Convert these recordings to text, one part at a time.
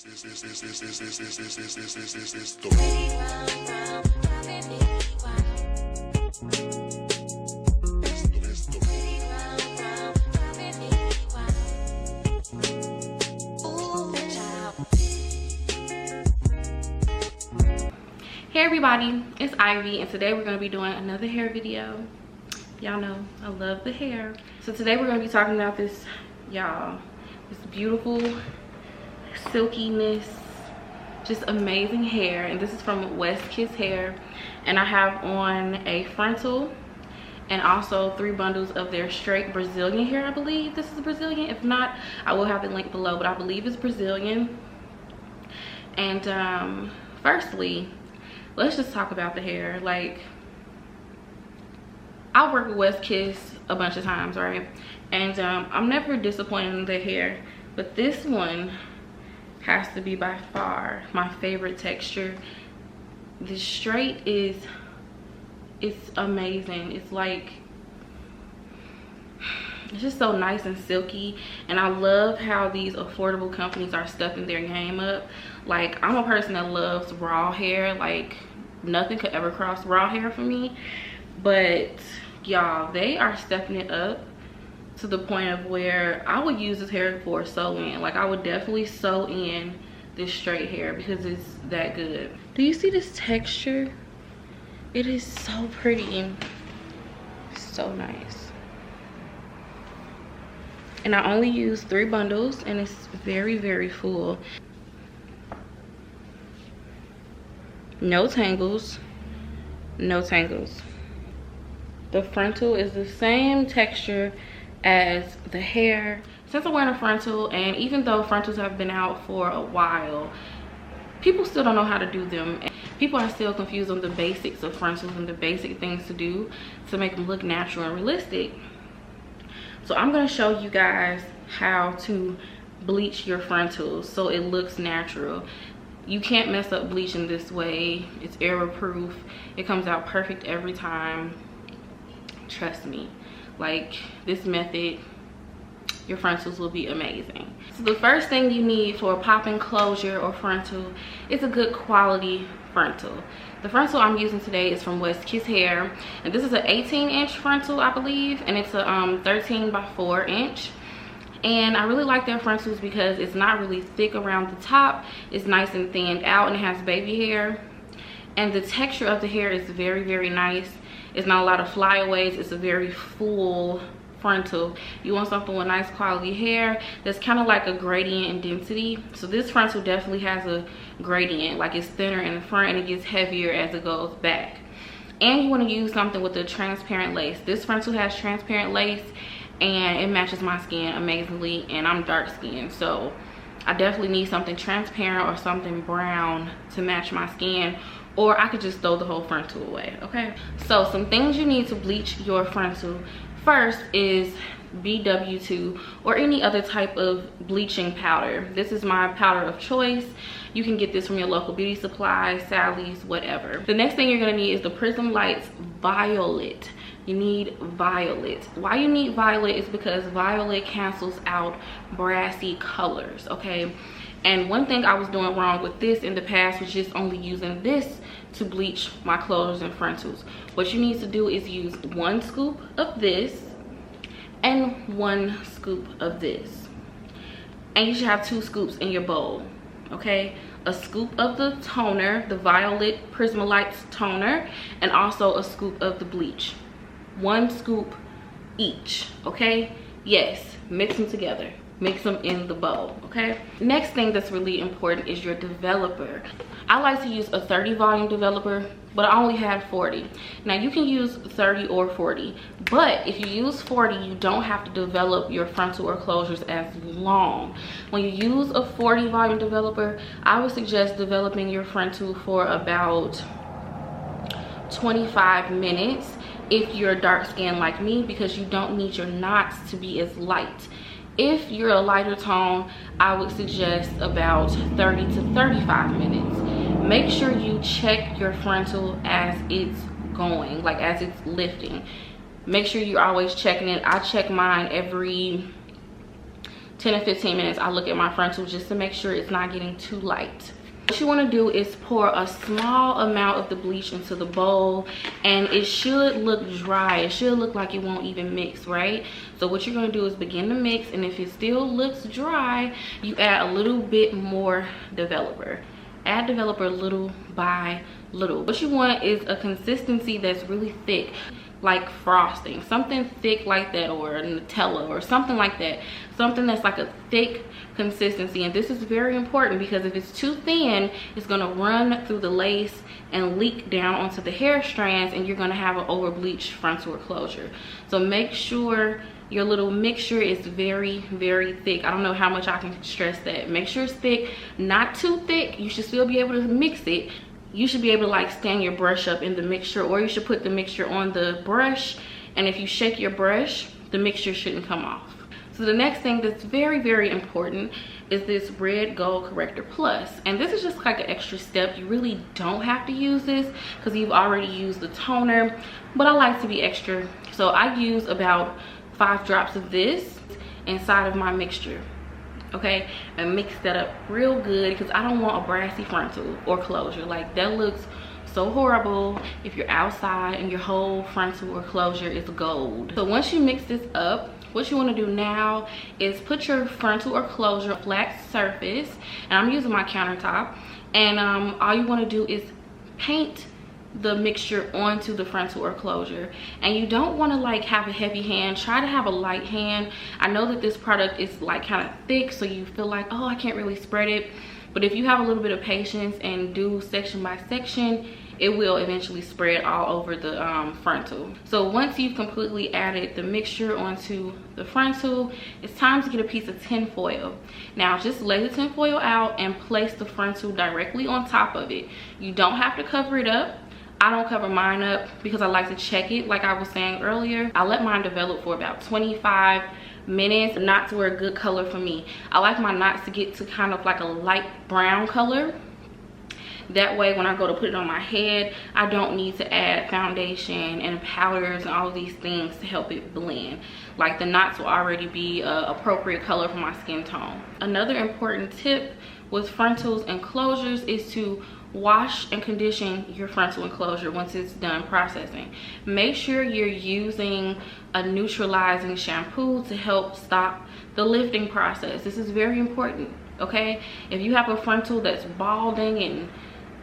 Hey everybody, it's Ivy, and today we're going to be doing another hair video. Y'all know I love the hair. So today we're going to be talking about this, y'all, this beautiful silkiness, just amazing hair. And this is from West Kiss Hair, and I have on a frontal and also 3 bundles of their straight Brazilian hair. I believe this is Brazilian. If not, I will have the link below, but I believe it's Brazilian. And firstly, let's just talk about the hair. Like, I work with West Kiss a bunch of times, right? And I'm never disappointed in the hair, but this one has to be by far my favorite texture. The straight it's amazing. It's like, it's just so nice and silky, and I love how these affordable companies are stepping their game up. Like, I'm a person that loves raw hair. Like, nothing could ever cross raw hair for me, but y'all, they are stepping it up to the point of where I would use this hair for a sew-in. Like, I would definitely sew in this straight hair because it's that good. Do you see this texture? It is so pretty, so nice. And I only use 3 bundles, and it's very, very full. No tangles, no tangles. The frontal is the same texture as the hair. Since I'm wearing a frontal, and even though frontals have been out for a while, people still don't know how to do them. People are still confused on the basics of frontals and the basic things to do to make them look natural and realistic. So I'm going to show you guys how to bleach your frontals so it looks natural. You can't mess up bleaching this way. It's error proof. It comes out perfect every time. Trust me. Like, this method, your frontals will be amazing. So the first thing you need for a pop-in closure or frontal is a good quality frontal. The frontal I'm using today is from West Kiss Hair, and this is an 18-inch frontal, I believe, and it's a 13 by 4 inch. And I really like their frontals because it's not really thick around the top. It's nice and thinned out, and it has baby hair. And the texture of the hair is very, very nice. It's not a lot of flyaways. It's a very full frontal. You want something with nice quality hair that's kind of like a gradient in density. So this frontal definitely has a gradient. Like, it's thinner in the front and it gets heavier as it goes back. And you want to use something with a transparent lace. This frontal has transparent lace, and it matches my skin amazingly, and I'm dark skinned, so I definitely need something transparent or something brown to match my skin, or I could just throw the whole frontal away. Okay, so some things you need to bleach your frontal. First is BW2 or any other type of bleaching powder. This is my powder of choice. You can get this from your local beauty supply, Sally's, whatever. The next thing you're gonna need is the Prism Lights Violet. You need violet. Why you need violet is because violet cancels out brassy colors, okay? And one thing I was doing wrong with this in the past was just only using this to bleach my closures and frontals. What you need to do is use 1 scoop of this and 1 scoop of this. And you should have 2 scoops in your bowl, okay? A scoop of the toner, the Violet Prismalights toner, and also a scoop of the bleach. 1 scoop each, okay? Yes, mix them together. Mix them in the bowl, okay? Next thing that's really important is your developer. I like to use a 30 volume developer, but I only had 40. Now you can use 30 or 40, but if you use 40, you don't have to develop your frontal or closures as long. When you use a 40 volume developer, I would suggest developing your frontal for about 25 minutes if you're dark skinned like me, because you don't need your knots to be as light. If you're a lighter tone, I would suggest about 30 to 35 minutes. Make sure you check your frontal as it's going, like as it's lifting. Make sure you're always checking it. I check mine every 10 to 15 minutes, I look at my frontal just to make sure it's not getting too light. What you want to do is pour a small amount of the bleach into the bowl, and it should look dry. It should look like it won't even mix, right? So what you're going to do is begin to mix, and if it still looks dry, you add a little bit more developer. Add developer little by little. What you want is a consistency that's really thick, like frosting, something thick like that, or Nutella or something like that, something that's like a thick consistency. And this is very important because if it's too thin, it's going to run through the lace and leak down onto the hair strands, and you're going to have an over bleached frontal closure. So make sure your little mixture is very, very thick. I don't know how much I can stress that. Make sure it's thick, not too thick. You should still be able to mix it. You should be able to like stand your brush up in the mixture, or you should put the mixture on the brush, and if you shake your brush, the mixture shouldn't come off. So the next thing that's very, very important is this Red Gold Corrector Plus. And this is just like an extra step. You really don't have to use this because you've already used the toner, but I like to be extra. So I use about 5 drops of this inside of my mixture. Okay, and mix that up real good because I don't want a brassy frontal or closure. Like, that looks so horrible if you're outside and your whole frontal or closure is gold. So once you mix this up, what you want to do now is put your frontal or closure flat surface, and I'm using my countertop, and all you want to do is paint the mixture onto the frontal or closure. And you don't want to like have a heavy hand. Try to have a light hand. I know that this product is like kind of thick, so you feel like, oh, I can't really spread it, but if you have a little bit of patience and do section by section, it will eventually spread all over the frontal. So once you've completely added the mixture onto the frontal, it's time to get a piece of tin foil. Now just lay the tin foil out and place the frontal directly on top of it. You don't have to cover it up. I don't cover mine up because I like to check it. Like I was saying earlier, I let mine develop for about 25 minutes. Knots were a good color for me. I like my knots to get to kind of like a light brown color. That way when I go to put it on my head, I don't need to add foundation and powders and all of these things to help it blend. Like, the knots will already be appropriate color for my skin tone. Another important tip with frontals and closures is to wash and condition your frontal enclosure once it's done processing. Make sure you're using a neutralizing shampoo to help stop the lifting process. This is very important, okay? If you have a frontal that's balding and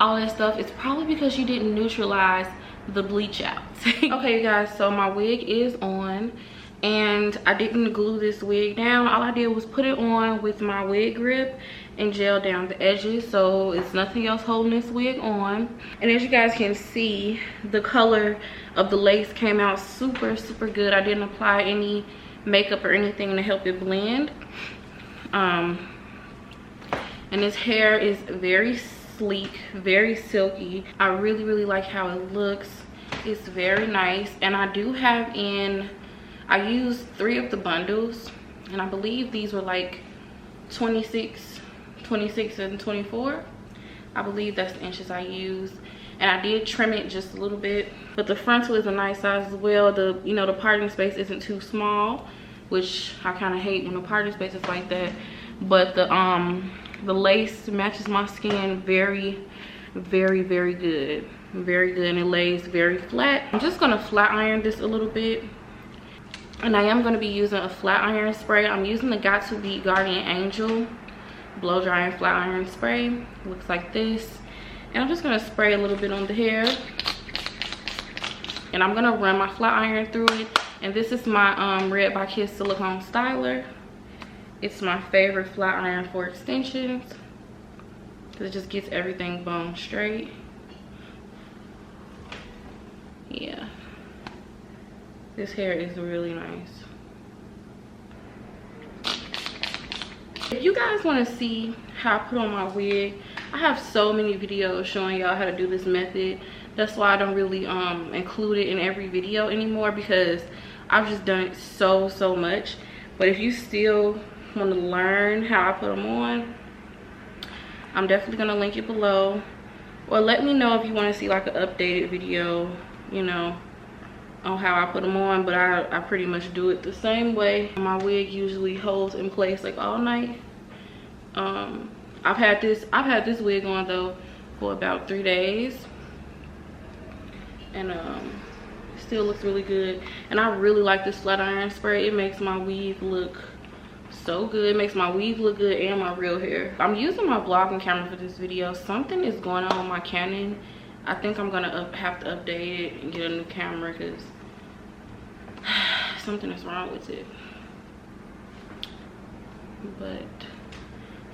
all that stuff, it's probably because you didn't neutralize the bleach out. Okay, you guys, so my wig is on, and I didn't glue this wig down. All I did was put it on with my wig grip and gel down the edges, so it's nothing else holding this wig on. And as you guys can see, the color of the lace came out super, super good. I didn't apply any makeup or anything to help it blend. And this hair is very sleek, very silky. I really, really like how it looks. It's very nice. And I do have I used 3 of the bundles, and I believe these were like 26 and 24. I believe that's the inches I used, and I did trim it just a little bit. But the frontal is a nice size as well. The the parting space isn't too small, which I kind of hate when the parting space is like that. But the lace matches my skin very, very, very good. Very good, and it lays very flat. I'm just gonna flat iron this a little bit. And I am going to be using a flat iron spray. I'm using the Got To Be Guardian Angel blow drying flat iron spray. It looks like this. And I'm just going to spray a little bit on the hair. And I'm going to run my flat iron through it. And this is my Red by Kiss silicone styler. It's my favorite flat iron for extensions, because it just gets everything bone straight. Yeah. This hair is really nice. If you guys want to see how I put on my wig, I have so many videos showing y'all how to do this method. That's why I don't really include it in every video anymore, because I've just done it so much. But if you still want to learn how I put them on, I'm definitely going to link it below. Or let me know if you want to see like an updated video, on how I put them on, but I pretty much do it the same way. My wig usually holds in place like all night. I've had this wig on though for about 3 days, and still looks really good. And I really like this flat iron spray. It makes my weave look so good. It makes my weave look good and my real hair. I'm using my vlogging camera for this video. Something is going on with my Canon. I think I'm gonna have to update it and get a new camera because something is wrong with it. But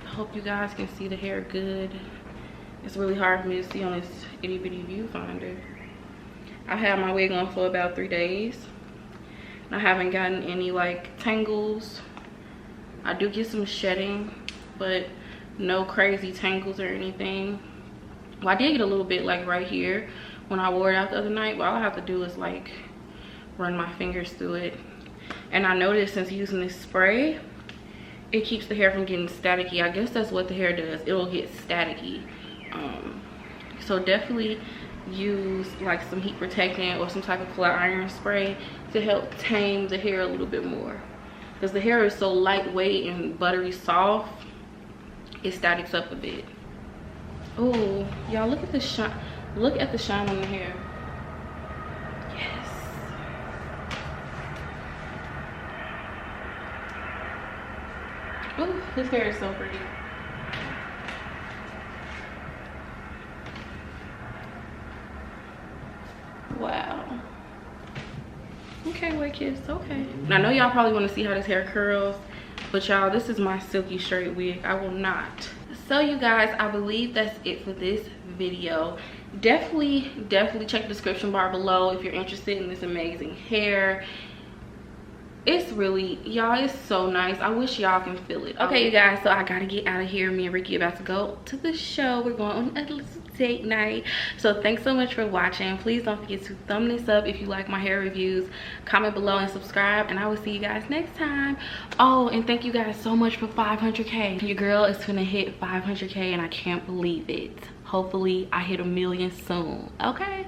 I hope you guys can see the hair good. It's really hard for me to see on this itty bitty viewfinder. I've had my wig on for about 3 days. And I haven't gotten any like tangles. I do get some shedding, but no crazy tangles or anything. Well, I did get a little bit like right here when I wore it out the other night, but all I have to do is like run my fingers through it. And I noticed since using this spray, it keeps the hair from getting staticky. I guess that's what the hair does. It'll get staticky. So definitely use like some heat protectant or some type of flat iron spray to help tame the hair a little bit more, because the hair is so lightweight and buttery soft, it statics up a bit. Oh, y'all, look at the shine. Look at the shine on the hair. Yes. Oh, this hair is so pretty. Wow. Okay, wait, kiss. Okay. I know y'all probably want to see how this hair curls, but y'all, this is my silky straight wig. I will not. So you guys, I believe that's it for this video. Definitely check the description bar below if you're interested in this amazing hair. It's really, y'all, it's so nice. I wish y'all can feel it. Okay, you guys, so I gotta get out of here. Me and Ricky about to go to the show. We're going on a little date night. So thanks so much for watching. Please don't forget to thumb this up if you like my hair reviews. Comment below and subscribe, and I will see you guys next time. Oh, and thank you guys so much for 500K. Your girl is gonna hit 500K, and I can't believe it. Hopefully I hit 1 million soon. Okay.